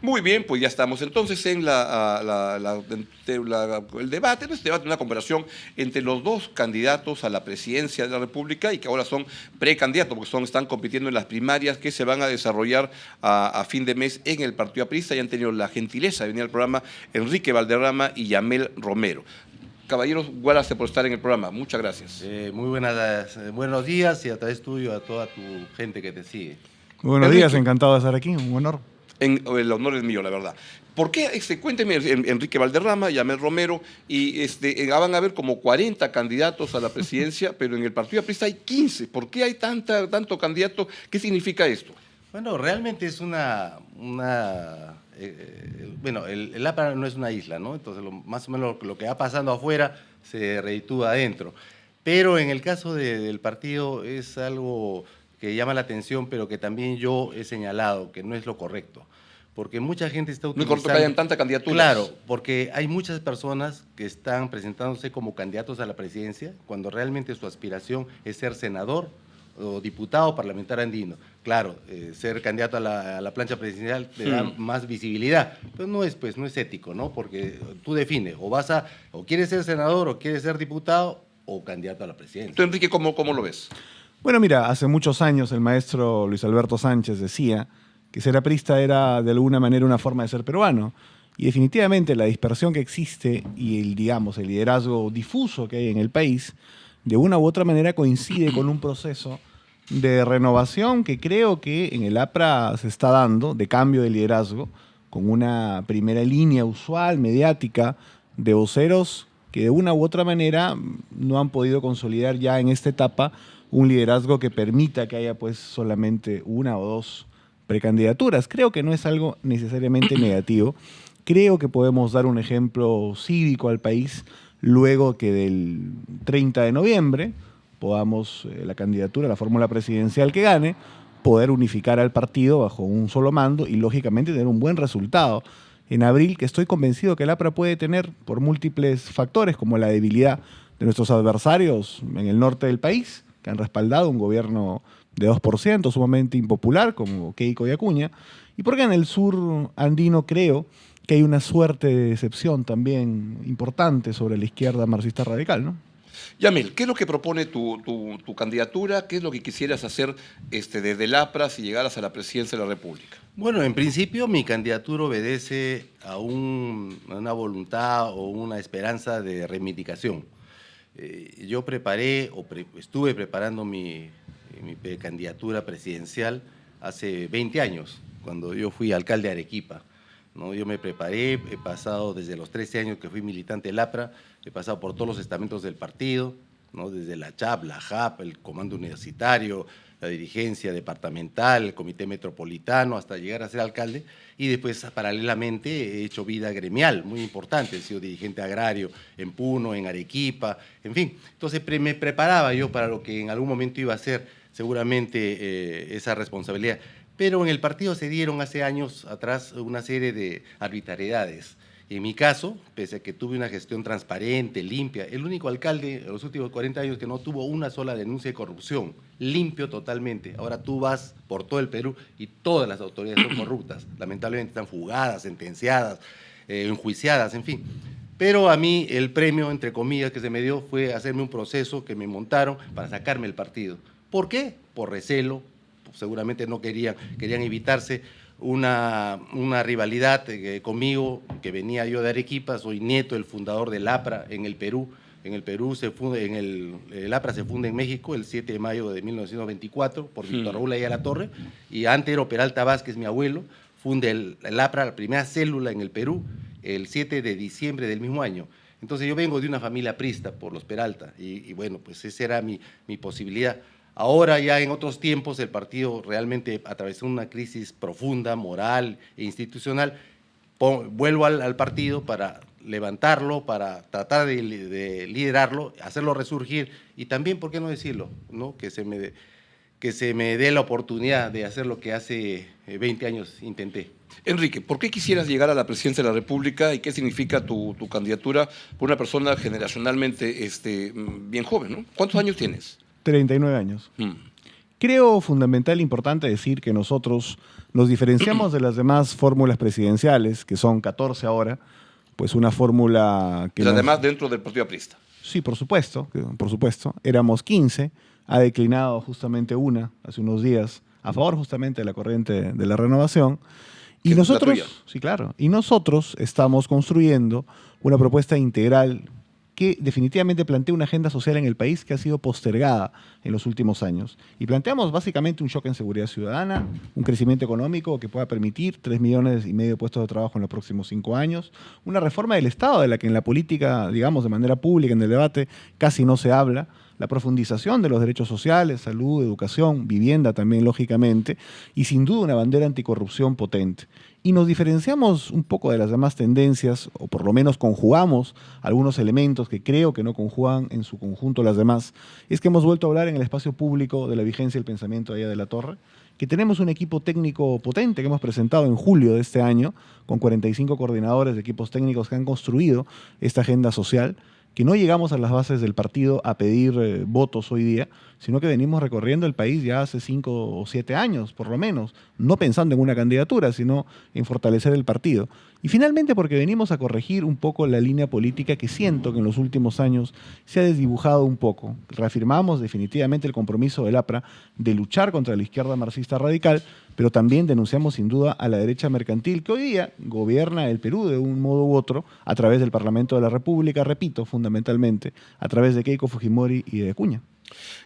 Muy bien, pues ya estamos entonces en el debate, no es debate, una conversación entre los dos candidatos a la presidencia de la República y que ahora son precandidatos, porque están compitiendo en las primarias que se van a desarrollar a fin de mes en el Partido Aprista y han tenido la gentileza de venir al programa Enrique Valderrama y Yamel Romero. Caballeros, gracias por estar en el programa. Muchas gracias. Buenos días y a través tuyo a toda tu gente que te sigue. Buenos días, encantado de estar aquí, un honor. El honor es mío, la verdad. ¿Por qué? Cuénteme, Enrique Valderrama, Yamel Romero, y van a haber como 40 candidatos a la presidencia, pero en el Partido Aprista hay 15. ¿Por qué hay tanto candidato? ¿Qué significa esto? Bueno, realmente es bueno, el APRA no es una isla, ¿no? Entonces, más o menos lo que va pasando afuera se reditúa adentro. Pero en el caso del partido es algo que llama la atención, pero que también yo he señalado que no es lo correcto. Porque mucha gente está utilizando... No es correcto que hayan tantas candidaturas. Claro, porque hay muchas personas que están presentándose como candidatos a la presidencia cuando realmente su aspiración es ser senador o diputado parlamentario andino. Claro, ser candidato a la plancha presidencial te da más visibilidad, pero no es ético, ¿no? Porque tú defines, o quieres ser senador, o quieres ser diputado, o candidato a la presidencia. ¿Tú, Enrique, cómo lo ves? Bueno, mira, hace muchos años el maestro Luis Alberto Sánchez decía que ser aprista era de alguna manera una forma de ser peruano. Y definitivamente la dispersión que existe y el liderazgo difuso que hay en el país, de una u otra manera coincide con un proceso de renovación que creo que en el APRA se está dando, de cambio de liderazgo, con una primera línea usual, mediática, de voceros que de una u otra manera no han podido consolidar ya en esta etapa un liderazgo que permita que haya pues solamente una o dos precandidaturas. Creo que no es algo necesariamente negativo. Creo que podemos dar un ejemplo cívico al país luego que del 30 de noviembre podamos, la candidatura, la fórmula presidencial que gane, poder unificar al partido bajo un solo mando y lógicamente tener un buen resultado en abril, que estoy convencido que el APRA puede tener por múltiples factores, como la debilidad de nuestros adversarios en el norte del país, que han respaldado un gobierno de 2%, sumamente impopular, como Keiko y Acuña, y porque en el sur andino creo que hay una suerte de decepción también importante sobre la izquierda marxista radical, ¿no? Yamel, ¿qué es lo que propone tu candidatura? ¿Qué es lo que quisieras hacer desde el APRA si llegaras a la presidencia de la República? Bueno, en principio mi candidatura obedece a una voluntad o una esperanza de reivindicación. Yo estuve preparando mi candidatura presidencial hace 20 años, cuando yo fui alcalde de Arequipa, ¿no? Yo me preparé, he pasado desde los 13 años que fui militante del APRA, he pasado por todos los estamentos del partido, ¿no? Desde la CHAP, la JAP, el Comando Universitario, la dirigencia departamental, el Comité Metropolitano, hasta llegar a ser alcalde, y después paralelamente he hecho vida gremial, muy importante, he sido dirigente agrario en Puno, en Arequipa, en fin. Entonces me preparaba yo para lo que en algún momento iba a ser seguramente esa responsabilidad. Pero en el partido se dieron hace años atrás una serie de arbitrariedades. En mi caso, pese a que tuve una gestión transparente, limpia, el único alcalde en los últimos 40 años que no tuvo una sola denuncia de corrupción, limpio totalmente. Ahora tú vas por todo el Perú y todas las autoridades son corruptas. Lamentablemente están fugadas, sentenciadas, enjuiciadas, en fin. Pero a mí el premio, entre comillas, que se me dio fue hacerme un proceso que me montaron para sacarme el partido. ¿Por qué? Por recelo. Seguramente no querían evitarse una rivalidad conmigo, que venía yo de Arequipa, soy nieto del fundador del APRA en el Perú. En el Perú el APRA se funda en México el 7 de mayo de 1924 por Víctor Raúl Ayala Torre, y Antero Peralta Vázquez, mi abuelo, funda el APRA, la primera célula en el Perú, el 7 de diciembre del mismo año. Entonces yo vengo de una familia aprista por los Peralta, y bueno, pues esa era mi posibilidad. Ahora ya en otros tiempos el partido realmente atravesó una crisis profunda, moral e institucional. Vuelvo al partido para levantarlo, para tratar de liderarlo, hacerlo resurgir y también, ¿por qué no decirlo?, ¿no? Que se me dé la oportunidad de hacer lo que hace 20 años intenté. Enrique, ¿por qué quisieras llegar a la presidencia de la República y qué significa tu candidatura por una persona generacionalmente bien joven, ¿no? ¿Cuántos años tienes? 39 años. Creo fundamental e importante decir que nosotros Nos diferenciamos de las demás fórmulas presidenciales, que son 14 ahora, pues una fórmula que... Y además dentro del Partido Aprista. Sí, por supuesto, éramos 15, ha declinado justamente una hace unos días, a favor justamente de la corriente de la renovación. Y nosotros, sí, claro, y nosotros estamos construyendo una propuesta integral que definitivamente plantea una agenda social en el país que ha sido postergada en los últimos años. Y planteamos básicamente un shock en seguridad ciudadana, un crecimiento económico que pueda permitir 3,5 millones de puestos de trabajo en los próximos 5 años, una reforma del Estado de la que en la política, digamos, de manera pública, en el debate, casi no se habla, la profundización de los derechos sociales, salud, educación, vivienda también, lógicamente, y sin duda una bandera anticorrupción potente. Y nos diferenciamos un poco de las demás tendencias, o por lo menos conjugamos algunos elementos que creo que no conjugan en su conjunto las demás. Es que hemos vuelto a hablar en el espacio público de la vigencia del pensamiento de Aya de la Torre, que tenemos un equipo técnico potente que hemos presentado en julio de este año, con 45 coordinadores de equipos técnicos que han construido esta agenda social, que no llegamos a las bases del partido a pedir votos hoy día, sino que venimos recorriendo el país ya hace 5 o 7 años, por lo menos, no pensando en una candidatura, sino en fortalecer el partido. Y finalmente porque venimos a corregir un poco la línea política que siento que en los últimos años se ha desdibujado un poco. Reafirmamos definitivamente el compromiso del APRA de luchar contra la izquierda marxista radical, pero también denunciamos sin duda a la derecha mercantil que hoy día gobierna el Perú de un modo u otro a través del Parlamento de la República, repito, fundamentalmente, a través de Keiko Fujimori y de Acuña.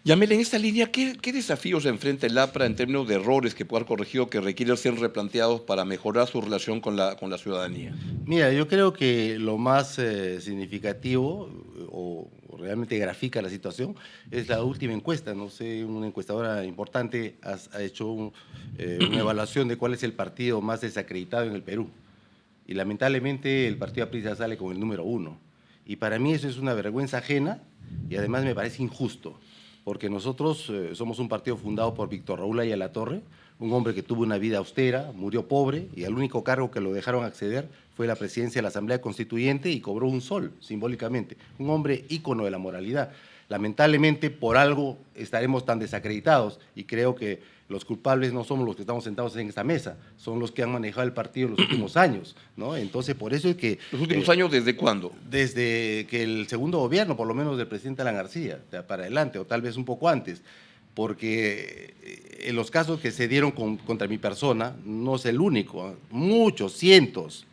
Yamel, en esta línea, ¿qué desafíos enfrenta el APRA en términos de errores que pueda haber corregido, que requieren ser replanteados para mejorar su relación con la ciudadanía? Mira, yo creo que lo más significativo o realmente grafica la situación es la última encuesta. No sé, una encuestadora importante ha hecho una evaluación de cuál es el partido más desacreditado en el Perú. Y lamentablemente el Partido Aprista sale con el número 1. Y para mí eso es una vergüenza ajena y además me parece injusto, porque nosotros somos un partido fundado por Víctor Raúl Aya la Torre, un hombre que tuvo una vida austera, murió pobre y al único cargo que lo dejaron acceder fue la presidencia de la Asamblea Constituyente y cobró un sol, simbólicamente. Un hombre ícono de la moralidad. Lamentablemente, por algo estaremos tan desacreditados y creo que los culpables no somos los que estamos sentados en esta mesa, son los que han manejado el partido en los últimos años, ¿no? Entonces, por eso es que... ¿Los últimos años desde cuándo? Desde que el segundo gobierno, por lo menos del presidente Alan García, para adelante, o tal vez un poco antes, porque en los casos que se dieron contra mi persona, no es el único, muchos, cientos,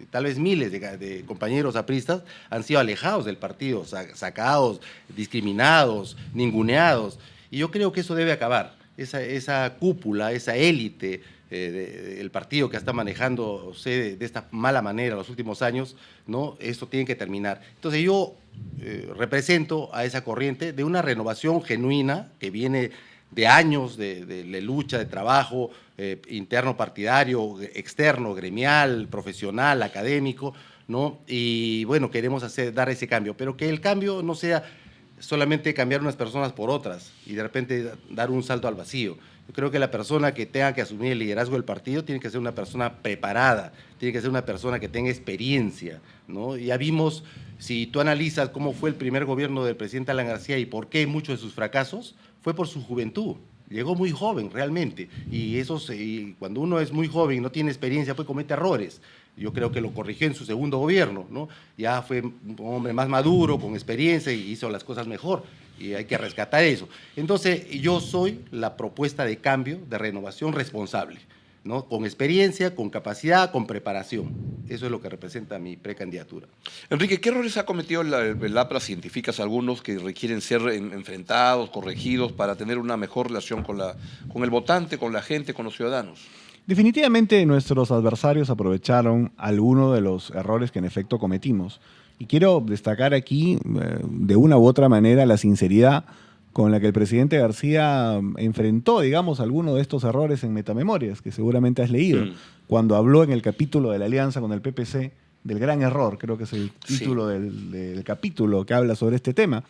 tal vez miles de compañeros apristas han sido alejados del partido, sacados, discriminados, ninguneados, y yo creo que eso debe acabar. Esa cúpula, esa élite del partido que está manejándose de esta mala manera los últimos años, ¿no? Esto tiene que terminar. Entonces yo represento a esa corriente de una renovación genuina que viene de años de lucha, de trabajo interno partidario, externo, gremial, profesional, académico, ¿no? Y bueno, queremos dar ese cambio, pero que el cambio no sea solamente cambiar unas personas por otras y de repente dar un salto al vacío. Yo creo que la persona que tenga que asumir el liderazgo del partido tiene que ser una persona preparada, tiene que ser una persona que tenga experiencia, ¿no? Ya vimos, si tú analizas cómo fue el primer gobierno del presidente Alan García y por qué muchos de sus fracasos, fue por su juventud. Llegó muy joven realmente y cuando uno es muy joven y no tiene experiencia, pues comete errores. Yo creo que lo corrigió en su segundo gobierno, ¿no? Ya fue un hombre más maduro, con experiencia y hizo las cosas mejor y hay que rescatar eso. Entonces yo soy la propuesta de cambio, de renovación responsable, ¿no? Con experiencia, con capacidad, con preparación. Eso es lo que representa mi precandidatura. Enrique, ¿qué errores ha cometido el APRA? ¿Científicas algunos que requieren ser enfrentados, corregidos para tener una mejor relación con el votante, con la gente, con los ciudadanos? Definitivamente nuestros adversarios aprovecharon algunos de los errores que en efecto cometimos. Y quiero destacar aquí, de una u otra manera, la sinceridad con la que el presidente García enfrentó, digamos, algunos de estos errores en Metamemorias, que seguramente has leído, cuando habló en el capítulo de la alianza con el PPC del gran error, creo que es el título del capítulo que habla sobre este tema.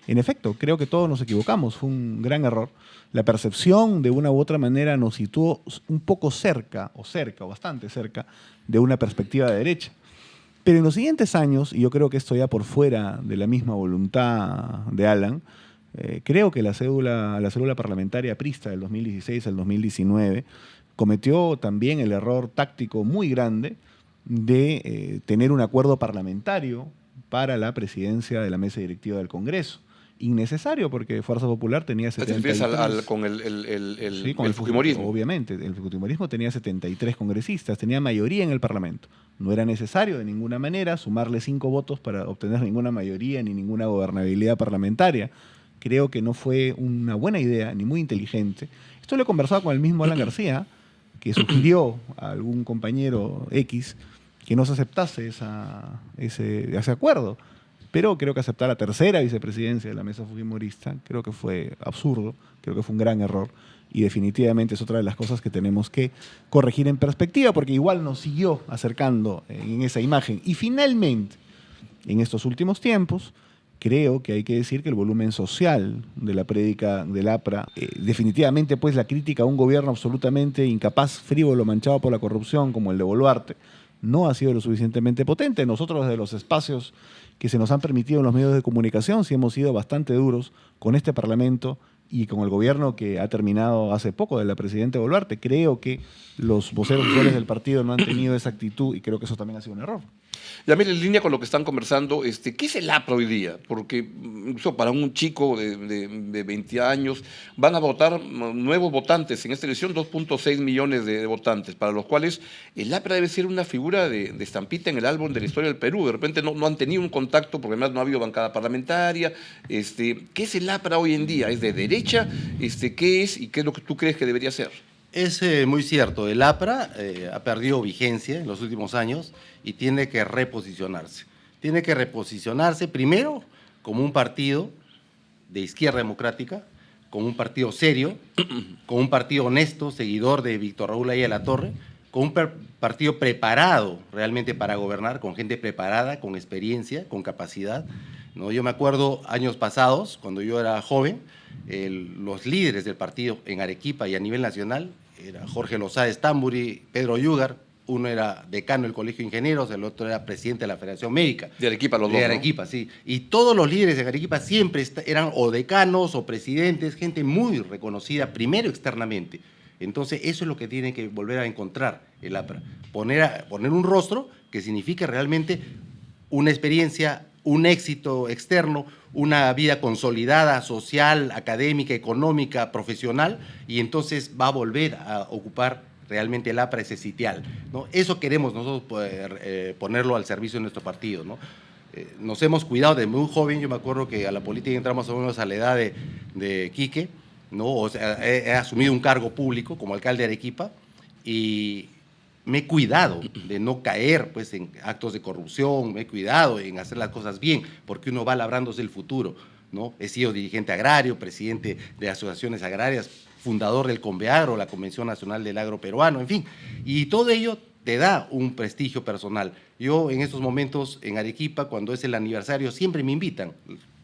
En efecto, creo que todos nos equivocamos, fue un gran error. La percepción, de una u otra manera, nos situó un poco cerca, o bastante cerca, de una perspectiva de derecha. Pero en los siguientes años, y yo creo que esto ya por fuera de la misma voluntad de Alan, creo que la cédula parlamentaria aprista del 2016 al 2019 cometió también el error táctico muy grande de tener un acuerdo parlamentario para la presidencia de la mesa directiva del Congreso. Innecesario, porque Fuerza Popular tenía ¿Te 73. refieres con Sí, con el fujimorismo? Obviamente, el fujimorismo tenía 73 congresistas, tenía mayoría en el Parlamento. No era necesario de ninguna manera sumarle 5 votos para obtener ninguna mayoría ni ninguna gobernabilidad parlamentaria. Creo que no fue una buena idea, ni muy inteligente. Esto lo he conversado con el mismo Alan García, que sugirió a algún compañero X que no se aceptase ese acuerdo. Pero creo que aceptar la tercera vicepresidencia de la mesa fujimorista, creo que fue absurdo, creo que fue un gran error y definitivamente es otra de las cosas que tenemos que corregir en perspectiva, porque igual nos siguió acercando en esa imagen. Y finalmente, en estos últimos tiempos, creo que hay que decir que el volumen social de la prédica del APRA, definitivamente pues la crítica a un gobierno absolutamente incapaz, frívolo, manchado por la corrupción, como el de Boluarte, no ha sido lo suficientemente potente. Nosotros desde los espacios que se nos han permitido en los medios de comunicación sí hemos sido bastante duros con este Parlamento y con el gobierno que ha terminado hace poco de la presidenta Boluarte. Creo que los voceros oficiales del partido no han tenido esa actitud y creo que eso también ha sido un error. Yamil, en línea con lo que están conversando, ¿qué es el APRA hoy día? Porque incluso para un chico de 20 años van a votar nuevos votantes en esta elección, 2.6 millones de votantes, para los cuales el APRA debe ser una figura de estampita en el álbum de la historia del Perú. De repente no han tenido un contacto porque además no ha habido bancada parlamentaria. ¿Qué es el APRA hoy en día? ¿Es de derecha? ¿Qué es y qué es lo que tú crees que debería ser? Es muy cierto, el APRA ha perdido vigencia en los últimos años y tiene que reposicionarse. Tiene que reposicionarse primero como un partido de izquierda democrática, como un partido serio, como un partido honesto, seguidor de Víctor Raúl Ayala-Torre, con un partido preparado realmente para gobernar, con gente preparada, con experiencia, con capacidad, ¿no? Yo me acuerdo años pasados, cuando yo era joven, los líderes del partido en Arequipa y a nivel nacional era Jorge Lozada Estamburi, Pedro Yúgar, uno era decano del Colegio de Ingenieros, el otro era presidente de la Federación Médica. De Arequipa los dos, de Arequipa, ¿no? Sí. Y todos los líderes de Arequipa siempre eran o decanos o presidentes, gente muy reconocida, primero externamente. Entonces, eso es lo que tiene que volver a encontrar el APRA. Poner un rostro que signifique realmente una experiencia, un éxito externo, una vida consolidada, social, académica, económica, profesional, y entonces va a volver a ocupar realmente el APRA ese sitial, ¿no? Eso queremos nosotros poder, ponerlo al servicio de nuestro partido, ¿no? Nos hemos cuidado de muy joven. Yo me acuerdo que a la política entramos más o menos a la edad de Quique, ¿no? O sea, he asumido un cargo público como alcalde de Arequipa y me he cuidado de no caer pues, en actos de corrupción, me he cuidado en hacer las cosas bien, porque uno va labrándose el futuro, ¿no? He sido dirigente agrario, presidente de asociaciones agrarias, fundador del Conveagro, la Convención Nacional del Agro Peruano, en fin, y todo ello te da un prestigio personal. Yo en estos momentos en Arequipa, cuando es el aniversario, siempre me invitan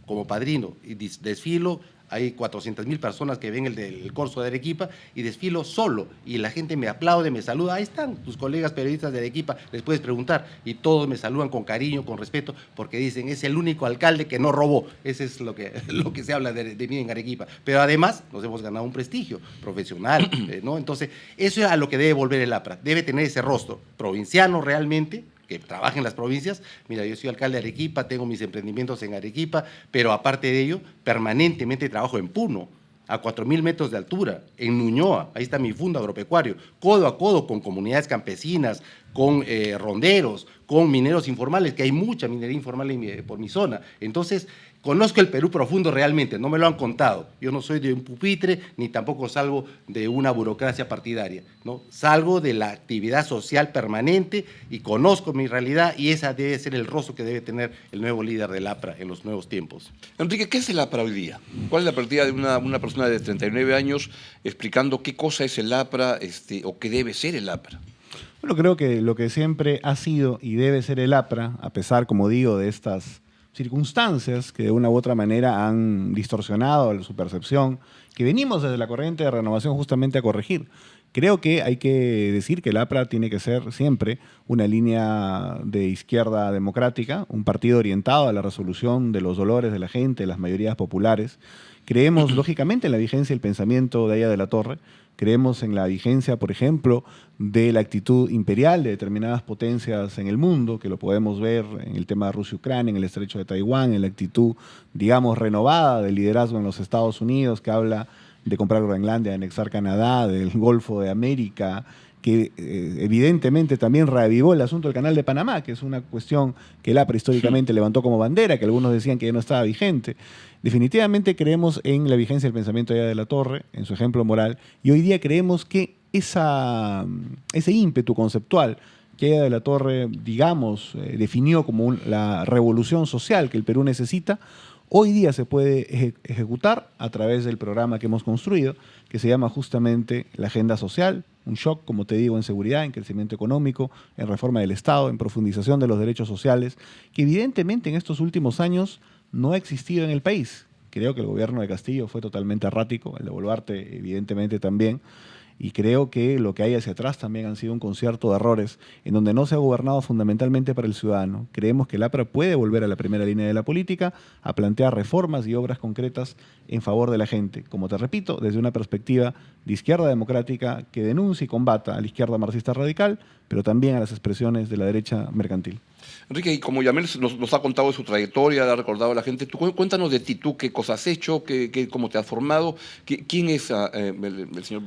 como padrino y desfilo. Hay 400.000 personas que ven el corso de Arequipa y desfilo solo y la gente me aplaude, me saluda. Ahí están tus colegas periodistas de Arequipa, les puedes preguntar y todos me saludan con cariño, con respeto, porque dicen es el único alcalde que no robó. Ese es lo que se habla de mí en Arequipa. Pero además nos hemos ganado un prestigio profesional, ¿no? Entonces eso es a lo que debe volver el APRA. Debe tener ese rostro provinciano realmente, que trabaja en las provincias. Mira, yo soy alcalde de Arequipa, tengo mis emprendimientos en Arequipa, pero aparte de ello, permanentemente trabajo en Puno, a 4.000 metros de altura, en Ñuñoa, ahí está mi fondo agropecuario, codo a codo con comunidades campesinas, con ronderos, con mineros informales, que hay mucha minería informal por mi zona. Entonces, conozco el Perú profundo realmente, no me lo han contado. Yo no soy de un pupitre, ni tampoco salgo de una burocracia partidaria, ¿no? Salgo de la actividad social permanente y conozco mi realidad, y esa debe ser el rostro que debe tener el nuevo líder del APRA en los nuevos tiempos. Enrique, ¿qué es el APRA hoy día? ¿Cuál es la partida de una persona de 39 años explicando qué cosa es el APRA o qué debe ser el APRA? Bueno, creo que lo que siempre ha sido y debe ser el APRA, a pesar, como digo, de estas circunstancias que de una u otra manera han distorsionado su percepción, que venimos desde la corriente de renovación justamente a corregir. Creo que hay que decir que el APRA tiene que ser siempre una línea de izquierda democrática, un partido orientado a la resolución de los dolores de la gente, de las mayorías populares. Creemos, lógicamente, en la vigencia del pensamiento de Ayala de la Torre. Creemos en la vigencia, por ejemplo, de la actitud imperial de determinadas potencias en el mundo, que lo podemos ver en el tema de Rusia-Ucrania, en el estrecho de Taiwán, en la actitud, digamos, renovada del liderazgo en los Estados Unidos, que habla de comprar Groenlandia, de anexar Canadá, del Golfo de América, que evidentemente también reavivó el asunto del Canal de Panamá, que es una cuestión que el APRA históricamente levantó como bandera, que algunos decían que ya no estaba vigente. Definitivamente creemos en la vigencia del pensamiento de Aya de la Torre, en su ejemplo moral, y hoy día creemos que ese ímpetu conceptual que Aya de la Torre, digamos, definió como la revolución social que el Perú necesita, hoy día se puede ejecutar a través del programa que hemos construido, que se llama justamente la Agenda Social, un shock, como te digo, en seguridad, en crecimiento económico, en reforma del Estado, en profundización de los derechos sociales, que evidentemente en estos últimos años no ha existido en el país. Creo que el gobierno de Castillo fue totalmente errático, el de Boluarte evidentemente también, y creo que lo que hay hacia atrás también han sido un concierto de errores en donde no se ha gobernado fundamentalmente para el ciudadano. Creemos que el APRA puede volver a la primera línea de la política, a plantear reformas y obras concretas en favor de la gente. Como te repito, desde una perspectiva de izquierda democrática que denuncia y combata a la izquierda marxista radical, pero también a las expresiones de la derecha mercantil. Enrique, y como Yamel nos ha contado de su trayectoria, ha recordado a la gente, cuéntanos de ti, tú qué cosas has hecho, cómo te has formado, quién es el señor,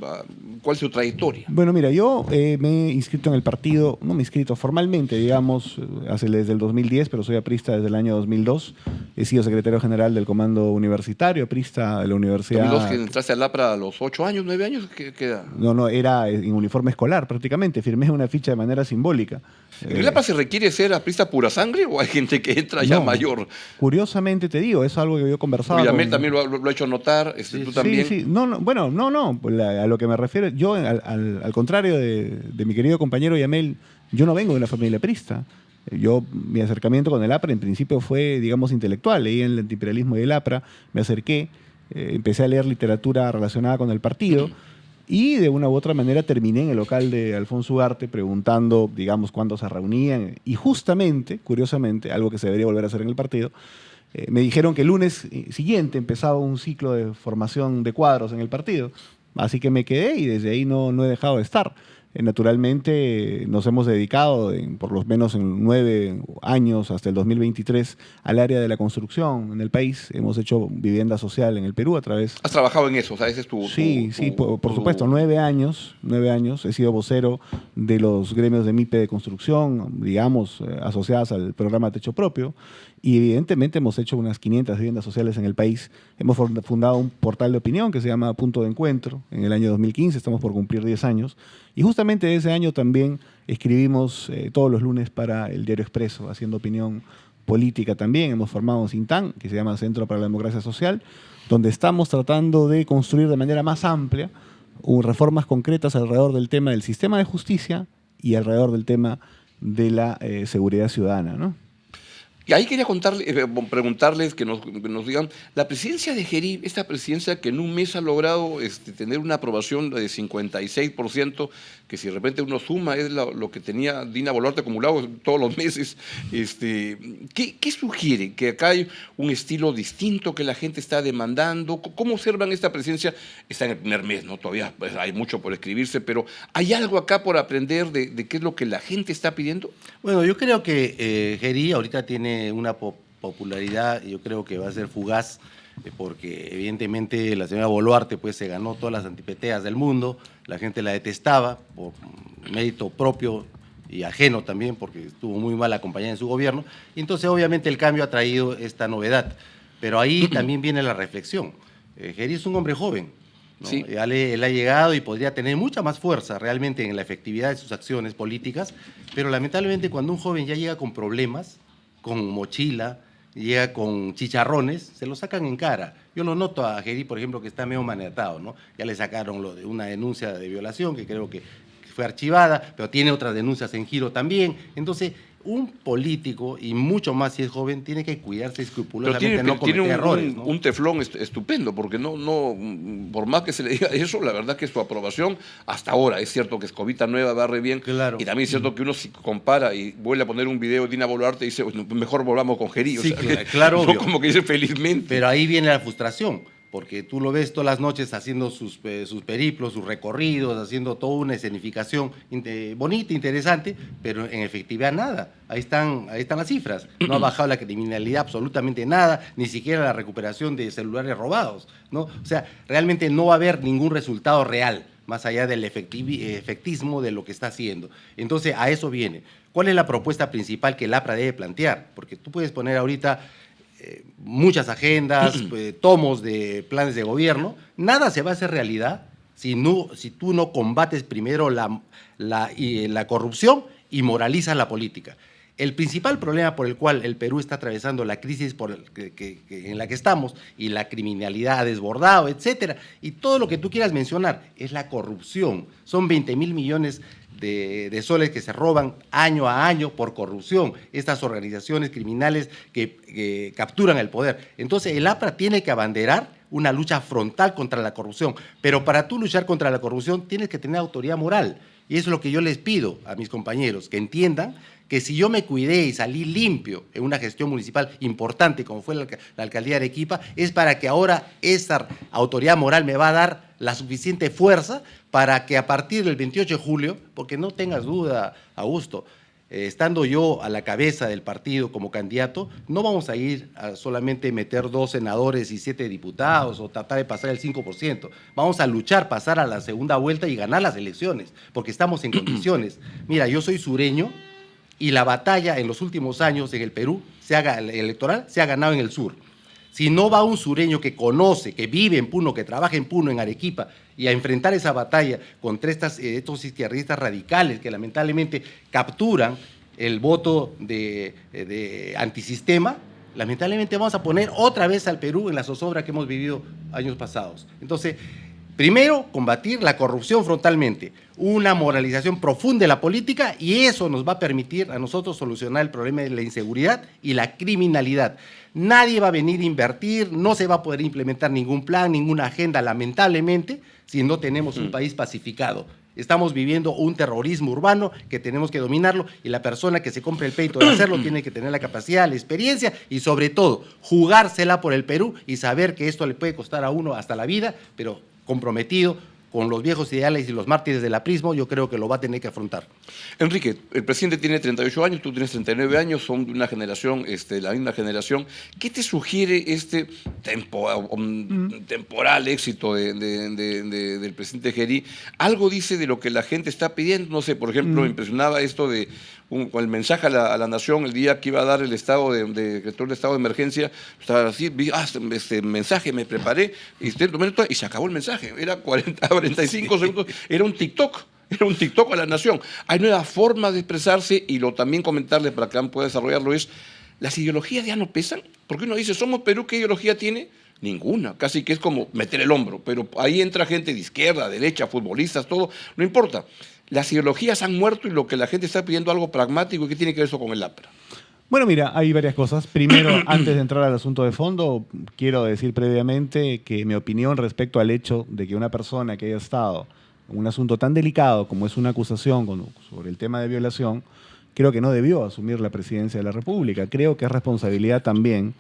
cuál es su trayectoria. Bueno, mira, yo me he inscrito en el partido, no me he inscrito formalmente, digamos, desde el 2010, pero soy aprista desde el año 2002. He sido secretario general del Comando Universitario, aprista de la Universidad. ¿2002 que entraste al APRA a los 8 años, 9 años? ¿Qué edad? No, era en uniforme escolar prácticamente, firmé una ficha de manera simbólica. ¿En el APRA se requiere ser aprista pura sangre o hay gente que entra ya mayor? Curiosamente te digo, es algo que yo he conversado. Yamel también lo ha hecho notar, tú también. Sí. No, a lo que me refiero, yo al contrario de mi querido compañero Yamel, yo no vengo de una familia aprista. Mi acercamiento con el APRA en principio fue, digamos, intelectual. Leí en el antiimperialismo y el APRA, me acerqué, empecé a leer literatura relacionada con el partido y de una u otra manera terminé en el local de Alfonso Ugarte preguntando, digamos, cuándo se reunían. Y justamente, curiosamente, algo que se debería volver a hacer en el partido, me dijeron que el lunes siguiente empezaba un ciclo de formación de cuadros en el partido. Así que me quedé y desde ahí no he dejado de estar. Naturalmente nos hemos dedicado, por lo menos en 9 años hasta el 2023, al área de la construcción en el país. Hemos hecho vivienda social en el Perú a través... ¿Has trabajado en eso? O sea, ese es tu... Sí, por supuesto, 9 años. He sido vocero de los gremios de MIPE de construcción, digamos, asociadas al programa Techo Propio. Y evidentemente hemos hecho unas 500 viviendas sociales en el país. Hemos fundado un portal de opinión que se llama Punto de Encuentro en el año 2015. Estamos por cumplir 10 años. Y justamente ese año también escribimos todos los lunes para el Diario Expreso, haciendo opinión política también. Hemos formado un CINTAN, que se llama Centro para la Democracia Social, donde estamos tratando de construir de manera más amplia reformas concretas alrededor del tema del sistema de justicia y alrededor del tema de la seguridad ciudadana, ¿no? Y ahí quería preguntarles, que nos digan, la presidencia de Gerí, esta presidencia que en un mes ha logrado tener una aprobación de 56%, que si de repente uno suma es lo que tenía Dina Boluarte acumulado todos los meses, ¿qué sugiere? ¿Que acá hay un estilo distinto que la gente está demandando? ¿Cómo observan esta presidencia? Está en el primer mes, ¿no? Todavía pues, hay mucho por escribirse, pero ¿hay algo acá por aprender de qué es lo que la gente está pidiendo? Bueno, yo creo que Gerí ahorita tiene una popularidad, yo creo que va a ser fugaz, porque evidentemente la señora Boluarte pues, se ganó todas las antipeteas del mundo, la gente la detestaba por mérito propio y ajeno también, porque estuvo muy mal acompañada en su gobierno, y entonces obviamente el cambio ha traído esta novedad. Pero ahí también viene la reflexión. Gerí es un hombre joven, ¿no? Sí. Él ha llegado y podría tener mucha más fuerza realmente en la efectividad de sus acciones políticas, pero lamentablemente cuando un joven ya llega con problemas, con mochila, llega con chicharrones, se lo sacan en cara. Yo lo noto a Gerí, por ejemplo, que está medio maniatado, ¿no? Ya le sacaron lo de una denuncia de violación, que creo que fue archivada, pero tiene otras denuncias en giro también. Entonces, un político, y mucho más si es joven, tiene que cuidarse escrupulosamente, no cometer errores, ¿no? Un teflón estupendo, porque por más que se le diga eso, la verdad que su aprobación hasta ahora, es cierto que Escobita Nueva va re bien, claro. Y también es cierto que uno si compara y vuelve a poner un video de Dina Boluarte y dice, mejor volvamos con Gerí. Sí, o sea, claro, obvio. Como que dice felizmente. Pero ahí viene la frustración, porque tú lo ves todas las noches haciendo sus periplos, sus recorridos, haciendo toda una escenificación bonita, interesante, pero en efectividad nada. Ahí están las cifras. No ha bajado la criminalidad absolutamente nada, ni siquiera la recuperación de celulares robados, ¿no? O sea, realmente no va a haber ningún resultado real, más allá del efectismo de lo que está haciendo. Entonces, a eso viene. ¿Cuál es la propuesta principal que el APRA debe plantear? Porque tú puedes poner ahorita muchas agendas, tomos de planes de gobierno, nada se va a hacer realidad si tú no combates primero la corrupción y moralizas la política. El principal problema por el cual el Perú está atravesando la crisis en la que estamos y la criminalidad ha desbordado, etcétera, y todo lo que tú quieras mencionar, es la corrupción. Son 20.000 millones de soles que se roban año a año por corrupción, estas organizaciones criminales que capturan el poder. Entonces, el APRA tiene que abanderar una lucha frontal contra la corrupción, pero para tú luchar contra la corrupción tienes que tener autoridad moral, y eso es lo que yo les pido a mis compañeros, que entiendan que si yo me cuidé y salí limpio en una gestión municipal importante como fue la alcaldía de Arequipa, es para que ahora esa autoridad moral me va a dar la suficiente fuerza para que a partir del 28 de julio, porque no tengas duda, Augusto, estando yo a la cabeza del partido como candidato, no vamos a ir a solamente meter 2 senadores y 7 diputados o tratar de pasar el 5%. Vamos a luchar, pasar a la segunda vuelta y ganar las elecciones, porque estamos en condiciones. Mira, yo soy sureño y la batalla en los últimos años en el Perú electoral se ha ganado en el sur. Si no va un sureño que conoce, que vive en Puno, que trabaja en Puno, en Arequipa, y a enfrentar esa batalla contra estos izquierdistas radicales que lamentablemente capturan el voto de antisistema, lamentablemente vamos a poner otra vez al Perú en la zozobra que hemos vivido años pasados. Entonces, primero, combatir la corrupción frontalmente, una moralización profunda de la política, y eso nos va a permitir a nosotros solucionar el problema de la inseguridad y la criminalidad. Nadie va a venir a invertir, no se va a poder implementar ningún plan, ninguna agenda, lamentablemente, si no tenemos un país pacificado. Estamos viviendo un terrorismo urbano que tenemos que dominarlo, y la persona que se compre el peito de hacerlo tiene que tener la capacidad, la experiencia y sobre todo jugársela por el Perú y saber que esto le puede costar a uno hasta la vida, pero comprometido con los viejos ideales y los mártires del aprismo, yo creo que lo va a tener que afrontar. Enrique, el presidente tiene 38 años, tú tienes 39 años, son de una generación, la misma generación. ¿Qué te sugiere este temporal éxito del presidente Gerí? ¿Algo dice de lo que la gente está pidiendo? No sé, por ejemplo, me impresionaba esto de el mensaje a la nación el día que iba a dar el estado de estado de emergencia. Estaba así, vi este mensaje, me preparé y se acabó el mensaje. Era 45 segundos, era un TikTok a la nación. Hay nuevas formas de expresarse, y también comentarles para que pueda desarrollarlo es, las ideologías ya no pesan, porque uno dice, somos Perú, ¿qué ideología tiene? Ninguna, casi que es como meter el hombro, pero ahí entra gente de izquierda, derecha, futbolistas, todo, no importa. Las ideologías han muerto y lo que la gente está pidiendo es algo pragmático. ¿Y qué tiene que ver eso con el APRA? Bueno, mira, hay varias cosas. Primero, antes de entrar al asunto de fondo, quiero decir previamente que mi opinión respecto al hecho de que una persona que haya estado en un asunto tan delicado como es una acusación sobre el tema de violación, creo que no debió asumir la presidencia de la República. Creo que es responsabilidad también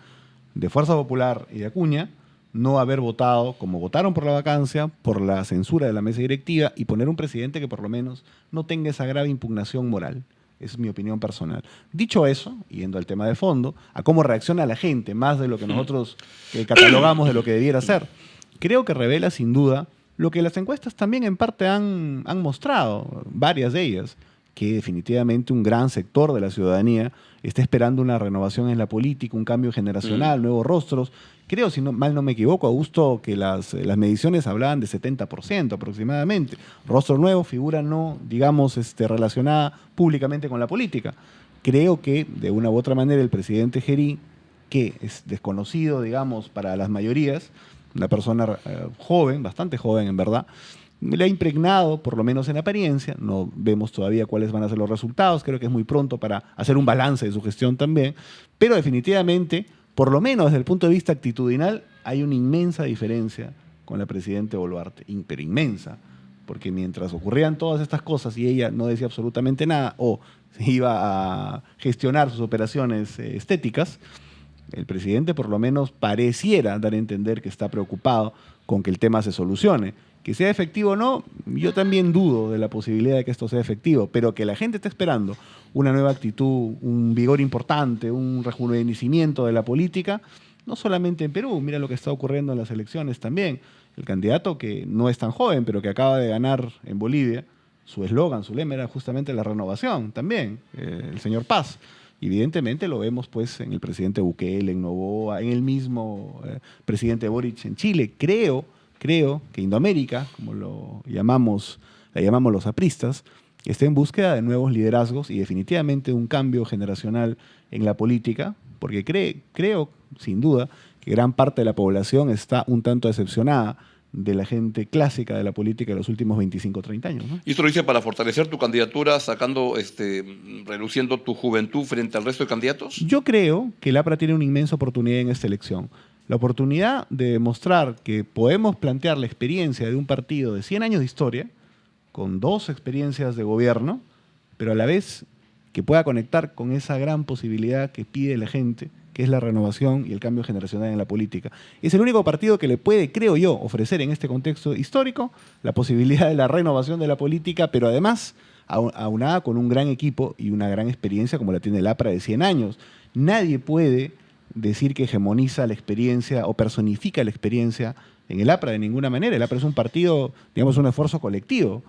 de Fuerza Popular y de Acuña no haber votado, como votaron por la vacancia, por la censura de la mesa directiva, y poner un presidente que por lo menos no tenga esa grave impugnación moral. Esa es mi opinión personal. Dicho eso, yendo al tema de fondo, a cómo reacciona la gente, más de lo que nosotros catalogamos de lo que debiera ser, creo que revela sin duda lo que las encuestas también en parte han mostrado, varias de ellas, que definitivamente un gran sector de la ciudadanía está esperando una renovación en la política, un cambio generacional, nuevos rostros. Creo, si mal no me equivoco, Augusto, que las mediciones hablaban de 70% aproximadamente. Rostro nuevo, figura no, digamos, relacionada públicamente con la política. Creo que, de una u otra manera, el presidente Gerí, que es desconocido, digamos, para las mayorías, una persona joven, bastante joven en verdad, le ha impregnado, por lo menos en apariencia, no vemos todavía cuáles van a ser los resultados, creo que es muy pronto para hacer un balance de su gestión también, pero definitivamente, por lo menos desde el punto de vista actitudinal, hay una inmensa diferencia con la presidenta Boluarte, pero inmensa, porque mientras ocurrían todas estas cosas y ella no decía absolutamente nada o se iba a gestionar sus operaciones estéticas, El presidente por lo menos pareciera dar a entender que está preocupado con que el tema se solucione. Que sea efectivo o no, yo también dudo de la posibilidad de que esto sea efectivo, pero que la gente está esperando una nueva actitud, un vigor importante, un rejuvenecimiento de la política, no solamente en Perú, mira lo que está ocurriendo en las elecciones también. El candidato que no es tan joven, pero que acaba de ganar en Bolivia, su eslogan, su lema era justamente la renovación también, el señor Paz. Evidentemente lo vemos pues en el presidente Bukele, en Noboa, en el mismo presidente Boric en Chile. Creo que Indoamérica, como la llamamos los apristas, está en búsqueda de nuevos liderazgos y definitivamente un cambio generacional en la política, porque creo, sin duda, que gran parte de la población está un tanto decepcionada de la gente clásica de la política de los últimos 25 o 30 años, ¿no? ¿Y esto lo dice para fortalecer tu candidatura, reduciendo tu juventud frente al resto de candidatos? Yo creo que el APRA tiene una inmensa oportunidad en esta elección. La oportunidad de demostrar que podemos plantear la experiencia de un partido de 100 años de historia, con 2 experiencias de gobierno, pero a la vez que pueda conectar con esa gran posibilidad que pide la gente, que es la renovación y el cambio generacional en la política. Es el único partido que le puede, creo yo, ofrecer en este contexto histórico la posibilidad de la renovación de la política, pero además aunada con un gran equipo y una gran experiencia como la tiene el APRA de 100 años. Nadie puede decir que hegemoniza la experiencia o personifica la experiencia en el APRA de ninguna manera. El APRA es un partido, digamos, un esfuerzo colectivo.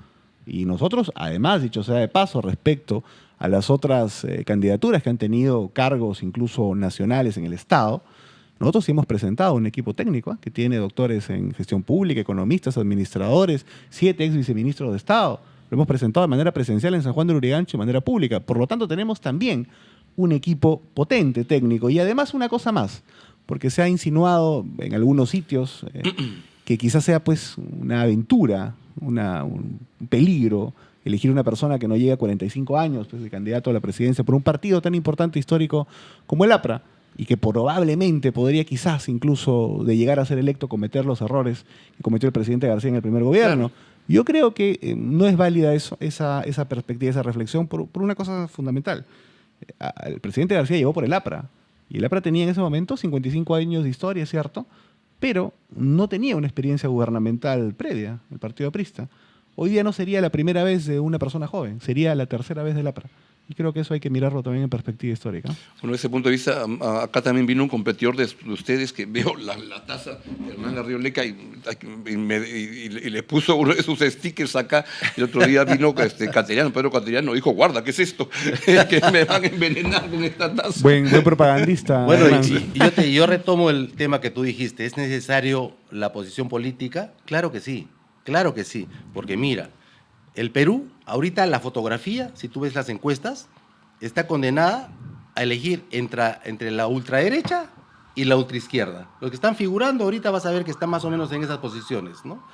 Y nosotros, además, dicho sea de paso, respecto a las otras candidaturas que han tenido cargos incluso nacionales en el Estado, nosotros sí hemos presentado un equipo técnico que tiene doctores en gestión pública, economistas, administradores, 7 ex viceministros de Estado. Lo hemos presentado de manera presencial en San Juan de Lurigancho y de manera pública. Por lo tanto, tenemos también un equipo potente técnico. Y además una cosa más, porque se ha insinuado en algunos sitios que quizás sea pues una aventura, un peligro elegir una persona que no llega a 45 años pues, de candidato a la presidencia por un partido tan importante histórico como el APRA y que probablemente podría quizás incluso de llegar a ser electo cometer los errores que cometió el presidente García en el primer gobierno. Claro. Yo creo que no es válida esa perspectiva, esa reflexión por una cosa fundamental. El presidente García llegó por el APRA y el APRA tenía en ese momento 55 años de historia, ¿cierto? Pero no tenía una experiencia gubernamental previa, el partido aprista. Hoy día no sería la primera vez de una persona joven, sería la tercera vez del APRA. Y creo que eso hay que mirarlo también en perspectiva histórica. Bueno, desde ese punto de vista, acá también vino un competidor de ustedes que veo la taza, Hernán Arrioleca, y le puso uno de sus stickers acá. El otro día vino Pedro Cateriano, dijo, guarda, ¿qué es esto? Que me van a envenenar con esta taza. Buen propagandista. Bueno, yo retomo el tema que tú dijiste. ¿Es necesario la posición política? Claro que sí, porque mira, el Perú, ahorita la fotografía, si tú ves las encuestas, está condenada a elegir entre la ultraderecha y la ultraizquierda. Los que están figurando ahorita vas a ver que están más o menos en esas posiciones, ¿no?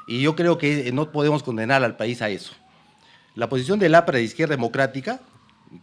Y yo creo que no podemos condenar al país a eso. La posición del APRA de Izquierda Democrática,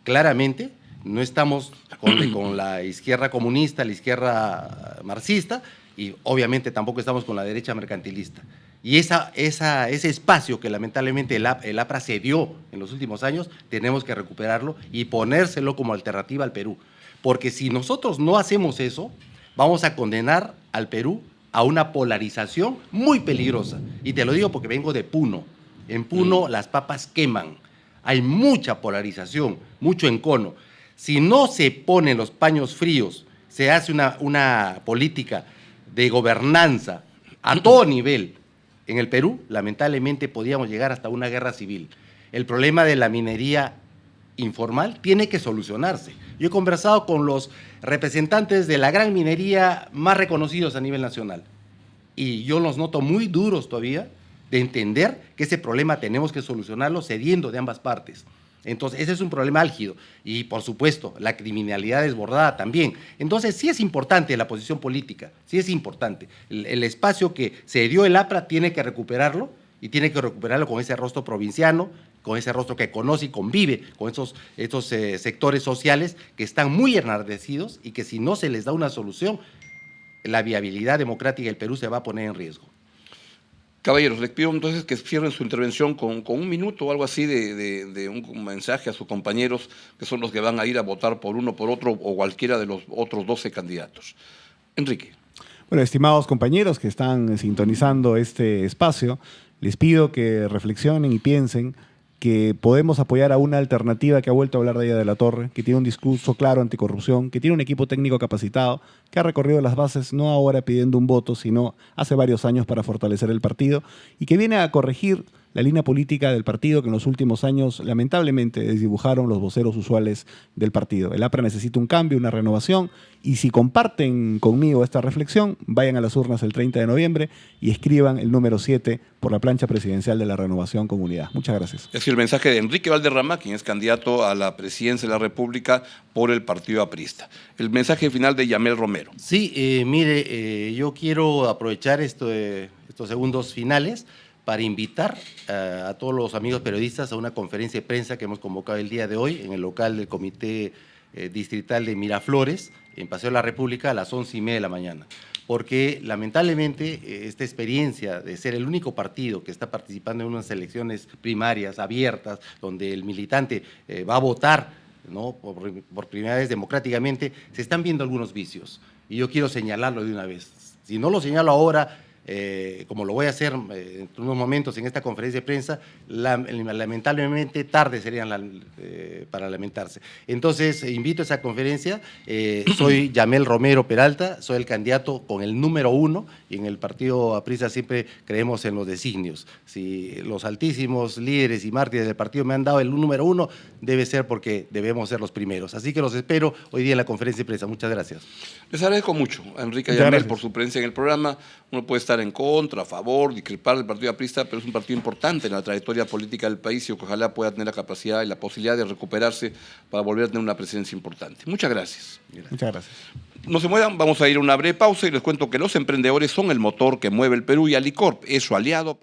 claramente, no estamos con la izquierda comunista, la izquierda marxista, y obviamente tampoco estamos con la derecha mercantilista. Y ese espacio que lamentablemente el APRA cedió en los últimos años, tenemos que recuperarlo y ponérselo como alternativa al Perú. Porque si nosotros no hacemos eso, vamos a condenar al Perú a una polarización muy peligrosa. Y te lo digo porque vengo de Puno. En Puno las papas queman. Hay mucha polarización, mucho encono. Si no se ponen los paños fríos, se hace una política de gobernanza a todo nivel, en el Perú, lamentablemente, podíamos llegar hasta una guerra civil. El problema de la minería informal tiene que solucionarse. Yo he conversado con los representantes de la gran minería más reconocidos a nivel nacional y yo los noto muy duros todavía de entender que ese problema tenemos que solucionarlo cediendo de ambas partes. Entonces, ese es un problema álgido. Y, por supuesto, la criminalidad desbordada también. Entonces, sí es importante la posición política, sí es importante. El espacio que se dio el APRA tiene que recuperarlo, y tiene que recuperarlo con ese rostro provinciano, con ese rostro que conoce y convive con estos sectores sociales que están muy enardecidos y que si no se les da una solución, la viabilidad democrática del Perú se va a poner en riesgo. Caballeros, les pido entonces que cierren su intervención con un minuto o algo así de un mensaje a sus compañeros, que son los que van a ir a votar por uno, por otro o cualquiera de los otros 12 candidatos. Enrique. Bueno, estimados compañeros que están sintonizando este espacio, les pido que reflexionen y piensen que podemos apoyar a una alternativa que ha vuelto a hablar de ella de la Torre, que tiene un discurso claro anticorrupción, que tiene un equipo técnico capacitado, que ha recorrido las bases no ahora pidiendo un voto, sino hace varios años para fortalecer el partido, y que viene a corregir la línea política del partido que en los últimos años lamentablemente desdibujaron los voceros usuales del partido. El APRA necesita un cambio, una renovación, y si comparten conmigo esta reflexión, vayan a las urnas el 30 de noviembre y escriban el número 7 por la plancha presidencial de la Renovación con Unidad. Muchas gracias. Es decir, el mensaje de Enrique Valderrama, quien es candidato a la presidencia de la República por el Partido Aprista. El mensaje final de Yamel Romero. Sí, mire, yo quiero aprovechar estos segundos finales para invitar a todos los amigos periodistas a una conferencia de prensa que hemos convocado el día de hoy en el local del Comité Distrital de Miraflores, en Paseo de la República, a las 11:30 de la mañana. Porque lamentablemente esta experiencia de ser el único partido que está participando en unas elecciones primarias abiertas, donde el militante va a votar, ¿no?, por primera vez democráticamente, se están viendo algunos vicios. Y yo quiero señalarlo de una vez. Si no lo señalo ahora, como lo voy a hacer en unos momentos en esta conferencia de prensa, lamentablemente tarde serían para lamentarse. Entonces, invito a esa conferencia. Soy Yamel Romero Peralta, soy el candidato con el número 1, y en el Partido Aprista siempre creemos en los designios. Si los altísimos líderes y mártires del partido me han dado el número 1, debe ser porque debemos ser los primeros. Así que los espero hoy día en la conferencia de prensa. Muchas gracias. Les agradezco mucho a Enrique Muchas Yamel gracias por su presencia en el programa. Uno puede estar en contra, a favor, discrepar del Partido Aprista, pero es un partido importante en la trayectoria política del país y que ojalá pueda tener la capacidad y la posibilidad de recuperarse para volver a tener una presencia importante. Muchas gracias. Muchas gracias. No se muevan, vamos a ir a una breve pausa y les cuento que los emprendedores son el motor que mueve el Perú y Alicorp es su aliado para